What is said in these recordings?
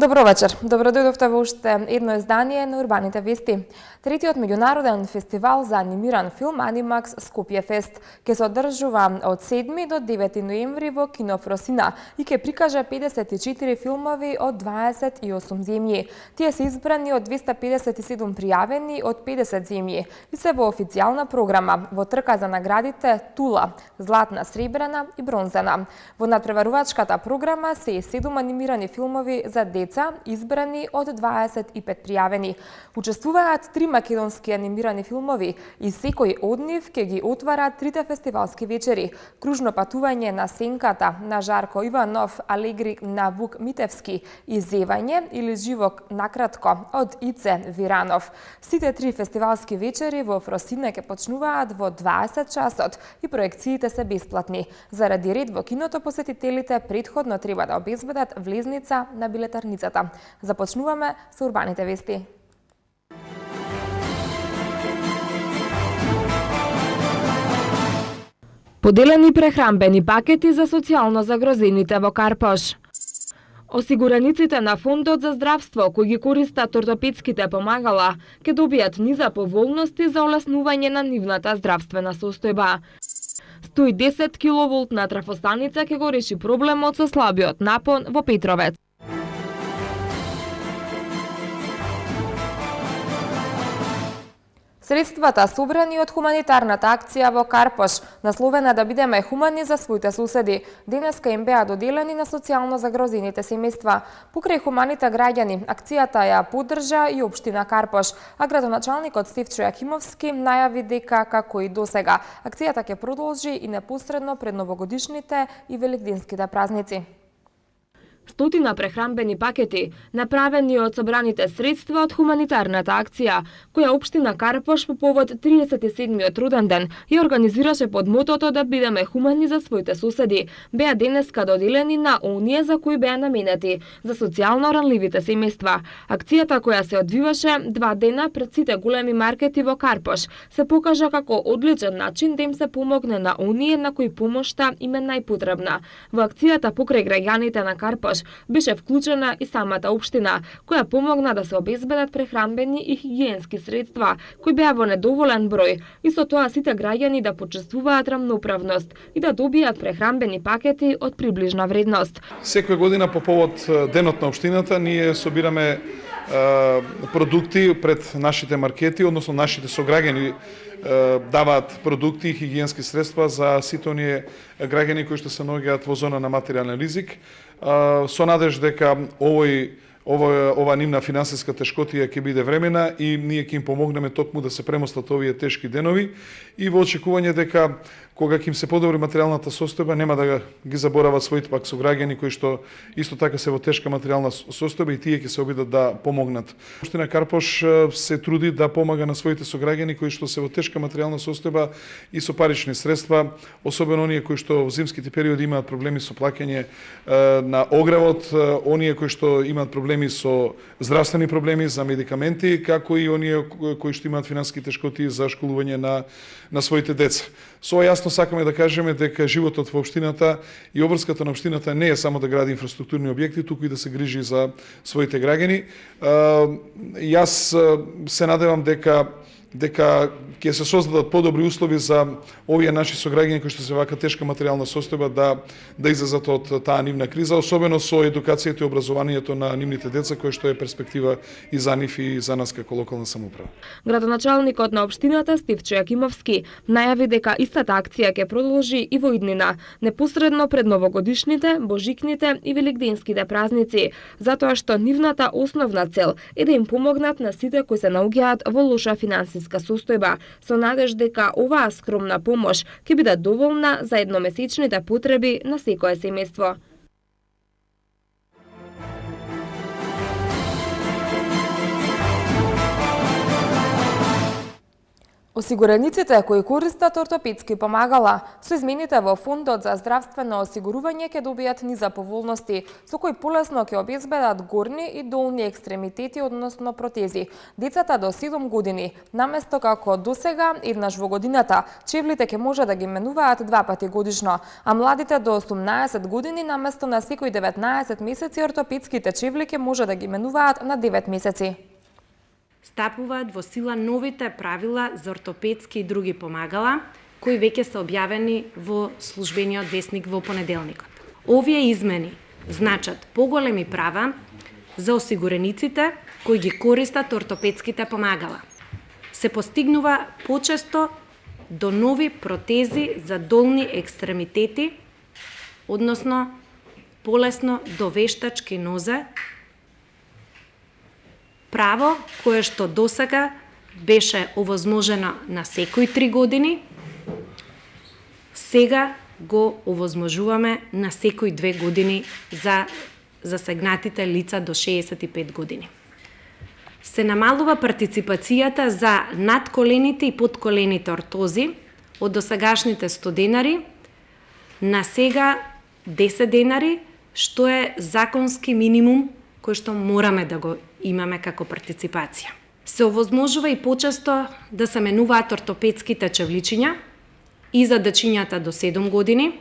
Добро вечер. Добро дојдовте во уште едно издание на Урбаните вести. Третиот меѓународен фестивал за анимиран филм Анимакс Скопје Фест ќе се одржува од 7 до 9 ноември во Кино Фросина и ќе прикаже 54 филмови од 28 земји. Тие се избрани од 257 пријавени од 50 земји и се во официјална програма во трка за наградите Тула, златна, сребрена и бронзена. Во надпреварувачката програма се и 7 анимирани филмови за деца, избрани од 25 пријавени. Учествуваат 3 македонски анимирани филмови и секој од нив ќе ги отвара трите фестивалски вечери. Кружно патување на Сенката на Жарко Иванов, Алегри на Вук Митевски и Зевање или Живок накратко од Ице Виранов. Сите три фестивалски вечери во Фросина ќе почнуваат во 20 часот и проекциите се бесплатни. Заради ред во киното посетителите претходно треба да обезбедат влезница на билетарницата. Започнуваме со Урбаните вести. Поделени прехранбени пакети за социјално загрозените во Карпош. Осигураниците на Фондот за здравство кои ги користат ортопедските помагала ќе добијат низа поволности за олеснување на нивната здравствена состојба. 110 киловолтна трафостаница ќе го реши проблемот со слабиот напон во Петровец. Средствата собрани од хуманитарната акција во Карпош, насловена да бидеме хумани за своите соседи, денеска им беа доделени на социјално загрозените семејства. Покрај хуманите граѓани, акцијата ја поддржа и општина Карпош, а градоначалникот Стефчо Јакимовски најави дека, како и досега, акцијата ќе продолжи и непосредно пред новогодишните и великденските празници. Стотина прехранбени пакети, направени од собраните средства од хуманитарната акција, која општина Карпош по повод 37-миот роден ден ја организираше под мотото да бидеме хумани за своите соседи, беа денеска доделени на оние за кои беа наменети, за социјално ранливите семејства. Акцијата која се одвиваше 2 дена пред сите големи маркети во Карпош, се покажа како одличен начин да им се помогне на оние на кои помошта им е најпотребна. Во акцијата покрај граѓаните на Карпош беше вклучена и самата општина, која помогна да се обезбедат прехранбени и хигиенски средства, кои беа во недоволен број, и со тоа сите граѓани да почувствуваат рамноправност и да добијат прехранбени пакети од приближна вредност. Секоја година по повод денот на општината ние собираме продукти пред нашите маркети, односно нашите сограѓани даваат продукти и хигиенски средства за сите оние граѓани кои што се наоѓаат во зона на материјален ризик, со надеж дека ова нивна финансиска тешкотија ќе биде времена и ние ќе им помогнеме токму да се премостат овие тешки денови и во очекување дека кога ќе им се подобри материјалната состојба нема да ги заборават своите пак сограѓани кои што исто така се во тешка материјална состојба и тие ќе се обидат да помогнат. Општина Карпош се труди да помага на своите сограѓани кои што се во тешка материјална состојба и со парични средства, особено оние кои што во зимските периоди имаат проблеми со плаќање на огревот, оние кои што имаат проблеми со здравствени проблеми за медикаменти, како и оние кои што имаат финансиски тешкоти за школување на своите деца. Со ова јасно сакаме да кажеме дека животот во општината и обврската на општината не е само да гради инфраструктурни објекти, туку и да се грижи за своите граѓани. Јас се надевам дека ќе се создадат подобри услови за овие наши сограѓани кои што се вака тешка материјална состојба да излезат од таа нивна криза, особено со едукацијата и образованието на нивните деца, кој што е перспектива и за нив и за нас како локална самоуправа. Градоначалникот на општината Стефчо Јакимовски најави дека истата акција ќе продолжи и во иднина, непосредно пред новогодишните, божикните и великденските празници, затоа што нивната основна цел е да им помогнат на сите кои се наоѓаат во лоша финансиска состојба, со надеж дека оваа скромна помош ќе биде доволна за едномесечните потреби на секое семејство. Осигурениците кои користат ортопедски помагала со измените во Фондот за здравствено осигурување ќе добијат низа поволности, со кои полесно ќе обезбедат горни и долни екстремитети, односно протези. Децата до 7 години, наместо како досега еднаш во годината, чевлите ќе може да ги менуваат 2 пати годишно, а младите до 18 години наместо на секои 19 месеци ортопедските чевли ќе може да ги менуваат на 9 месеци. Стапуваат во сила новите правила за ортопедски и други помагала, кои веќе се објавени во службениот весник во понеделникот. Овие измени значат поголеми права за осигурениците кои ги користат ортопедските помагала. Се постигнува почесто до нови протези за долни екстремитети, односно полесно до вештачки нозе, право кое што досега беше овозможено на секои 3 години, сега го овозможуваме на секои 2 години за засегнатите лица до 65 години. Се намалува партиципацијата за надколените и подколените ортози од досегашните 100 денари на сега 10 денари, што е законски минимум кој што мораме да го имаме како партиципација. Се овозможува и почесто да се менуваат ортопедските чевличиња и за дечињата до 7 години,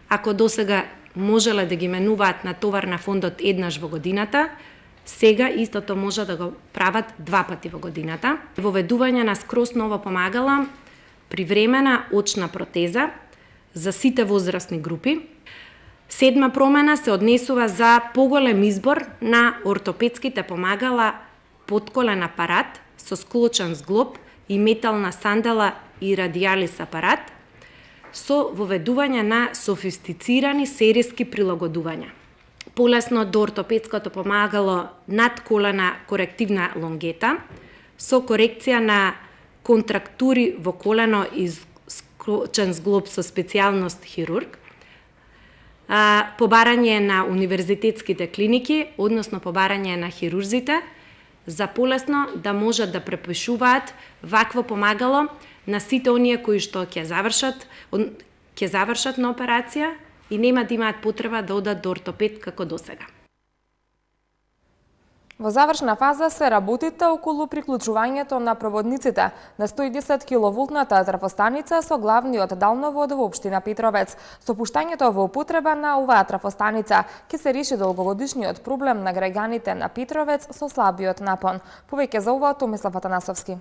ако досега можеле да ги менуваат на товар на фондот еднаш во годината, сега истото може да го прават 2 пати во годината. Воведување на скроз нова помагала, привремена очна протеза за сите возрастни групи. 7 промена се однесува за поголем избор на ортопедските помагала подколен апарат со склочен зглоб и метална сандала и радиалис апарат, со воведување на софистицирани сериски прилагодувања. Полесно до ортопедското помагало надколена корективна лонгета, со корекција на контрактури во колено и склочен зглоб со специјалност хирург, побарање на универзитетските клиники, односно побарање на хирурзите, за полесно да можат да препишуваат вакво помагало на сите оние кои што ќе завршат на операција и нема да имаат потреба да одат до ортопед како досега. Во завршна фаза се работите околу приклучувањето на проводниците на 110 киловолтната трафостаница со главниот далновод во општина Петровец. Со пуштањето во употреба на оваа трафостаница ќе се реши долгогодишниот проблем на граѓаните на Петровец со слабиот напон. Повеќе за ова Томислав Атанасовски.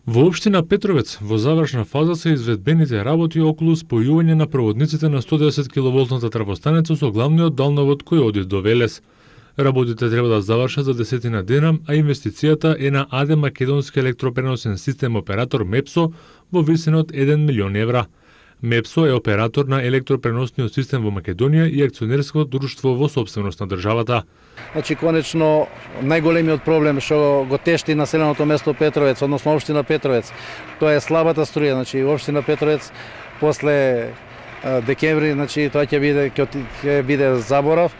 Во општина Петровец во завршна фаза се изведбените работи околу спојување на проводниците на 110 киловолтната трафостаница со главниот далновод кој оди до Велес. Работите треба да завршат за 10 дена, а инвестицијата е на АД Македонски електропреносен систем оператор МЕПСО во висина од 1 милион евра. МЕПСО е оператор на електропреносниот систем во Македонија и акционерско друштво во собственост на државата. Значи, конечно, најголемиот проблем што го тешти населеното место Петровец, односно општина Петровец, тоа е слабата струја. Значи, општина Петровец после декември, значи тоа ќе биде заборав.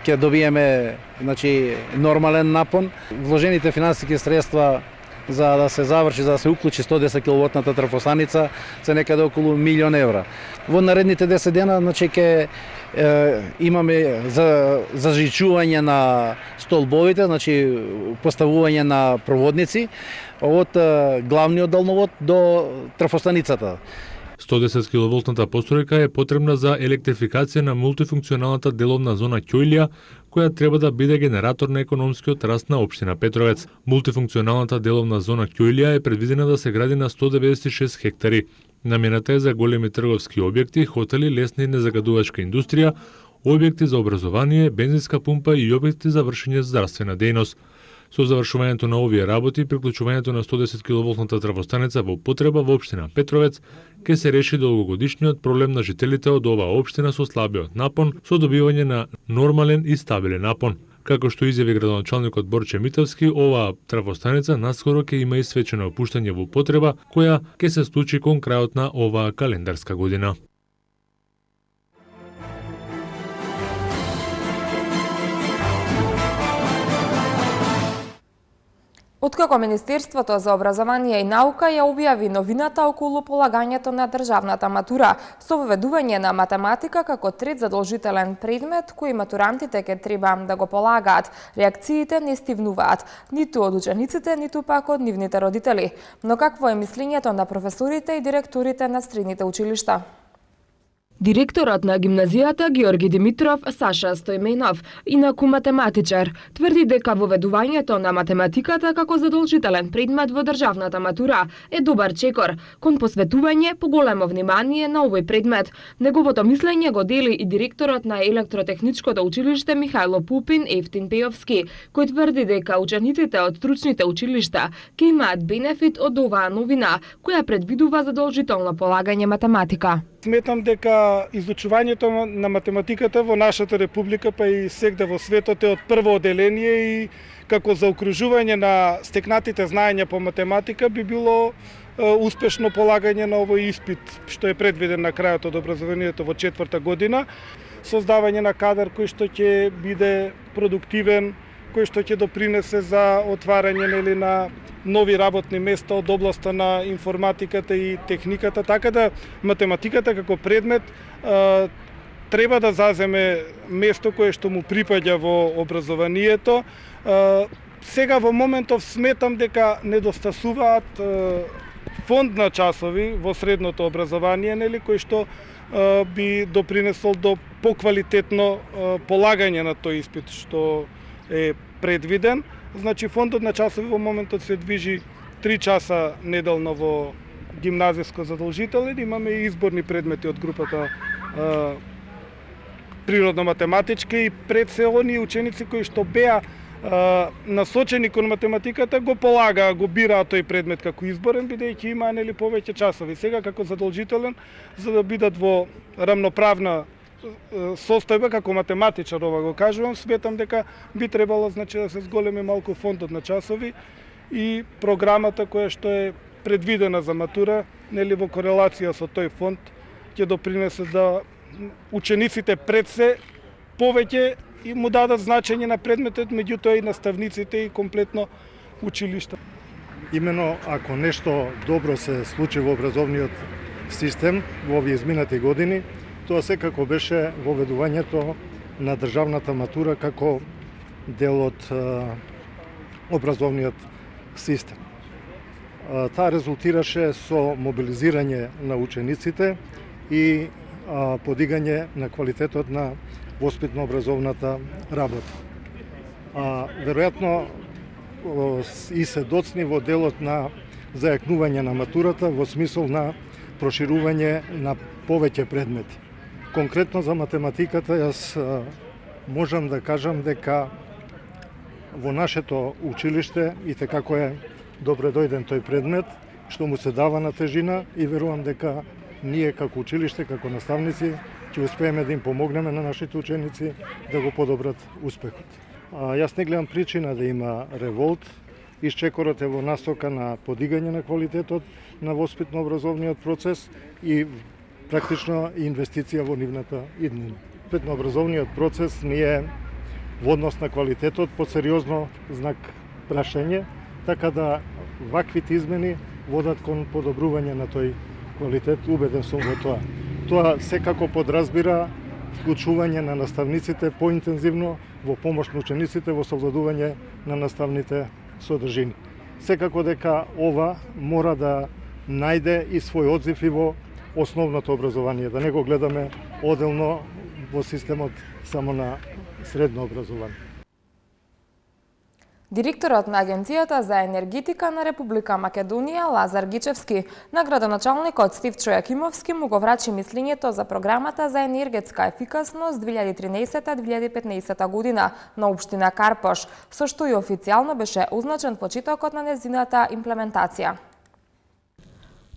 Ќе добиеме, значи, нормален напон. Вложените финансиски средства за да се заврши, за да се уклучи 110 киловолтната трафостаница, се некаде околу милион евра. Во наредните 10 дена, значи, ќе имаме зажичување на столбовите, значи поставување на проводници од главниот далновод до трафостаницата. 110 киловолтната постројка е потребна за електрификација на мултифункционалната деловна зона Ќојлија, која треба да биде генератор на економскиот раст на општина Петровец. Мултифункционалната деловна зона Ќојлија е предвидена да се гради на 196 хектари. Намената е за големи трговски објекти, хотели, лесна и незагадувачка индустрија, објекти за образование, бензинска пумпа и објекти за вршење здравствена дејност. Со завршувањето на овие работи и приклучувањето на 110 киловолтната трафостаница во употреба во општина Петровец ќе се реши долгогодишниот проблем на жителите од оваа општина со слабиот напон, со добивање на нормален и стабилен напон. Како што изјави градоначалникот Борче Митевски, оваа трафостаница наскоро ќе има и свечено опуштање во употреба, која ќе се случи кон крајот на оваа календарска година. Откако Министерството за образование и наука ја објави новината околу полагањето на државната матура со воведување на математика како трет задолжителен предмет кој матурантите ќе треба да го полагаат, реакциите не стивнуваат ниту од учениците, ниту пак од нивните родители. Но какво е мислењето на професорите и директорите на средните училишта? Директорот на гимназијата Георги Димитров, Саша Стојменов, инаку математичар, тврди дека воведувањето на математиката како задолжителен предмет во државната матура е добар чекор кон посветување поголемо внимание на овој предмет. Неговото мислење го дели и директорот на Електротехничкото училиште Михајло Пупин Евтин Пеовски, кој тврди дека учениците од стручните училишта ќе имаат бенефит од оваа новина, која предвидува задолжително полагање математика. Сметам дека изучувањето на математиката во нашата република, па и сегде во светот е од прво оделение и како заокружување на стекнатите знаења по математика би било успешно полагање на овој испит, што е предвиден на крајот од образованието во 4-та година, создавање на кадар кој што ќе биде продуктивен, кој што ќе допринесе за отварање на нови работни места од областа на информатиката и техниката, така да математиката како предмет треба да заземе место кое што му припаѓа во образованието. Сега во моментов сметам дека недостасуваат фонд на часови во средното образование, кој што би допринесол до поквалитетно полагање на тој испит што е предвиден. Значи, фондот на часови во моментот се движи 3 часа неделно во гимназиско задолжителен. Имаме и изборни предмети од групата природно-математичка и пред се оние ученици кои што беа насочени кон математиката го полагаа, го бираа тој предмет како изборен, бидејќи имаа повеќе часови. Сега како задолжителен, за да бидат во рамноправна состојба како математичар, ова го кажувам, сметам дека би требало да се зголеми малку фондот на часови и програмата која што е предвидена за матура, во корелација со тој фонд ќе допринесе да учениците пред се повеќе и му дадат значење на предметот, меѓутоа и наставниците и комплетно училишта. Имено ако нешто добро се случи во образовниот систем во овие изминати години, тоа секако беше воведувањето на државната матура како дел од образовниот систем. Таа резултираше со мобилизирање на учениците и подигање на квалитетот на воспитно-образовната работа. Веројатно и се доцни во делот на зајакнување на матурата во смисол на проширување на повеќе предмети. Конкретно за математиката, јас можам да кажам дека во нашето училиште и како е добре дојден тој предмет, што му се дава на тежина и верувам дека ние како училиште, како наставници, ќе успееме да им помогнеме на нашите ученици да го подобрат успехот. Јас не гледам причина да има револт, исчекорот е во насока на подигање на квалитетот на воспитно-образовниот процес и практично инвестиција во нивната иднина. Воспитно-образовниот процес не е во однос на квалитетот под сериозно знак прашање, така да ваквите измени водат кон подобрување на тој квалитет, убеден сум во тоа. Тоа секако подразбира вклучување на наставниците поинтензивно во помош на учениците во совладување на наставните содржини. Секако дека ова мора да најде и свој одзив и во основното образование, да не го гледаме оделно во системот само на средно образование. Директорот на Агенцијата за енергетика на Република Македонија Лазар Гичевски на градоначалникот Стивчо Јакимовски му го врачи мислењето за програмата за енергетска ефикасност 2013-2015 година на општина Карпош, со што и официјално беше означен почетокот на нејзината имплементација.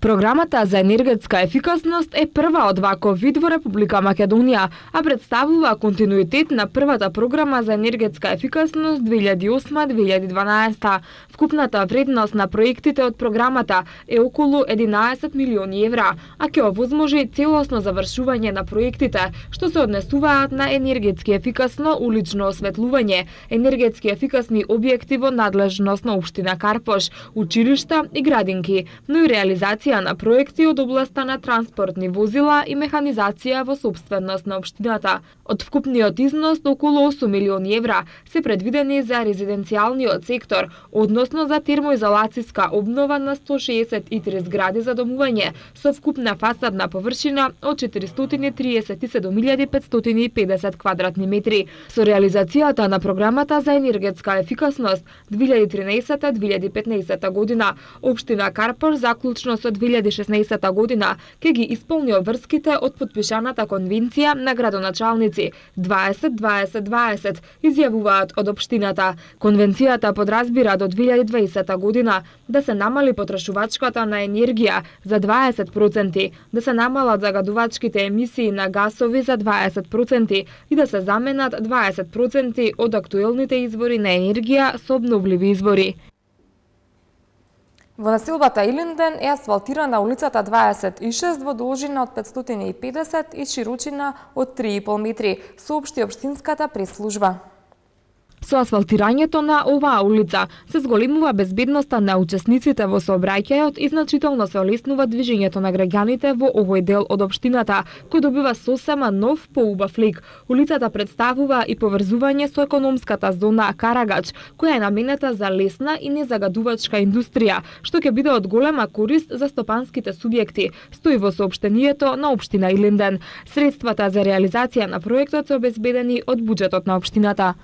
Програмата за енергетска ефикасност е прва од ваков вид во Република Македонија, а представува континуитет на првата програма за енергетска ефикасност 2008-2012. Вкупната вредност на проектите од програмата е околу 11 милиони евра, а ќе овозможи целосно завршување на проектите, што се однесуваат на енергетски ефикасно улично осветлување, енергетски ефикасни објекти во надлежност на општина Карпош, училишта и градинки, но и реализација на проекти од областа на транспортни возила и механизација во собственост на општината. Од вкупниот износ околу 8 милиони евра се предвидени за резиденцијалниот сектор, односно за термоизолацијска обнова на 163 згради за домување со вкупна фасадна површина од 437.550 квадратни метри. Со реализацијата на програмата за енергетска ефикасност 2013-2015 година, општина Карпош заклучно со 2016 година ќе ги исполни обврските од подпишаната конвенција на градоначалници 20-20-20, изјавуваат од општината. Конвенцијата подразбира до 2020 година да се намали потрошувачката на енергија за 20%, да се намалат загадувачките емисии на гасови за 20% и да се заменат 20% од актуелните извори на енергија со обновливи извори. Во населбата Илинден е асфалтирана улицата 26 во должина од 550 и широчина од 3,5 метри, соопшти општинската прес-служба. Со асфалтирањето на оваа улица се зголемува безбедноста на учесниците во сообраќајот и значително се олеснува движењето на граѓаните во овој дел од општината, кој добива сосема нов поубав лик. Улицата представува и поврзување со економската зона Карагач, која е наменета за лесна и незагадувачка индустрија, што ќе биде од голема корист за стопанските субјекти, стои во соопштението на општина Илинден. Средствата за реализација на проектот се обезбедени од буџетот на општината.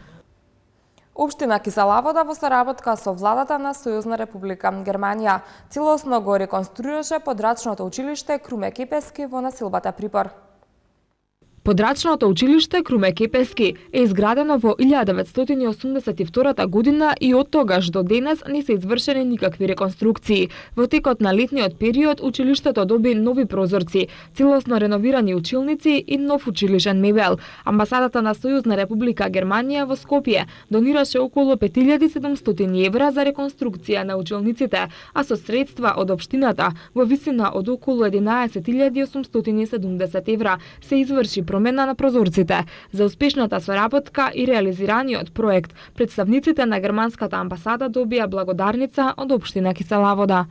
Општина Киселавода во соработка со владата на Сојузна република Германија целосно го реконструираше подрачното училиште Круме Кепески во населбата Припор. Подрачното училиште Круме Кепески е изградено во 1982 година и од тогаш до денес не се извршени никакви реконструкции. Во текот на летниот период училиштето доби нови прозорци, целосно реновирани училници и нов училишен мебел. Амбасадата на Сојузна република Германија во Скопје донираше околу 5700 евра за реконструкција на училниците, а со средства од општината во висина од околу 11.870 евра се изврши промена на прозорците. За успешната соработка и реализираниот проект, представниците на германската амбасада добија благодарница од општина Киселавода.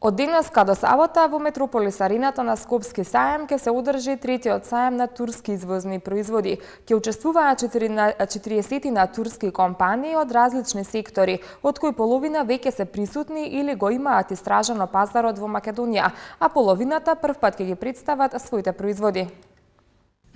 Од денеска до сабота во Метрополис арената на Скопски сајам ќе се одржи третиот сајам на турски извозни производи. Ќе учествуваат 40 на турски компании од различни сектори, од кои половина веќе се присутни или го имаат истражано пазарот во Македонија, а половината првпат ќе ги представат своите производи.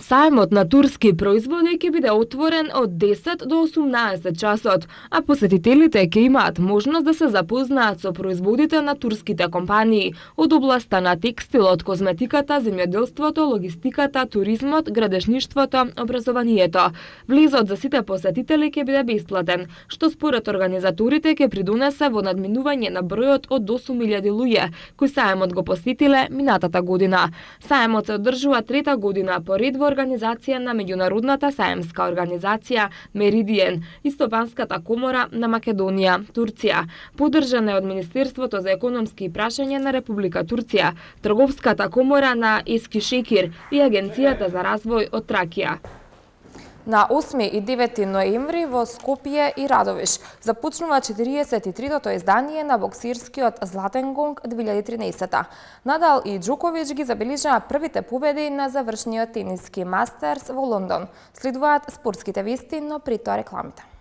Сајмот на турски производи ќе биде отворен од 10 до 18 часот, а посетителите ќе имаат можност да се запознаат со производите на турските компании од областа на текстилот, козметиката, земјоделството, логистиката, туризмот, градежништвото, образованието. Влезот за сите посетители ќе биде бесплатен, што според организаторите ќе придонесе во надминување на бројот од 8.000 луѓе кои сајмот го посетиле минатата година. Сајмот се одржува трета година поред во организација на меѓународната саемска организација Меридиен и Стопанската комора на Македонија, Турција. Поддржана е од Министерството за економски прашања на Република Турција, Трговската комора на Ескишекир и Агенцијата за развој од Тракија. На 8 и 9 ноември во Скопје и Радовиш започнува 43-тото издание на боксерскиот Златен гонг 2013. Надал и Џоковиќ ги забележаа првите победи на завршниот тениски мастерс во Лондон. Следуваат спортските вести, но при тоа рекламите.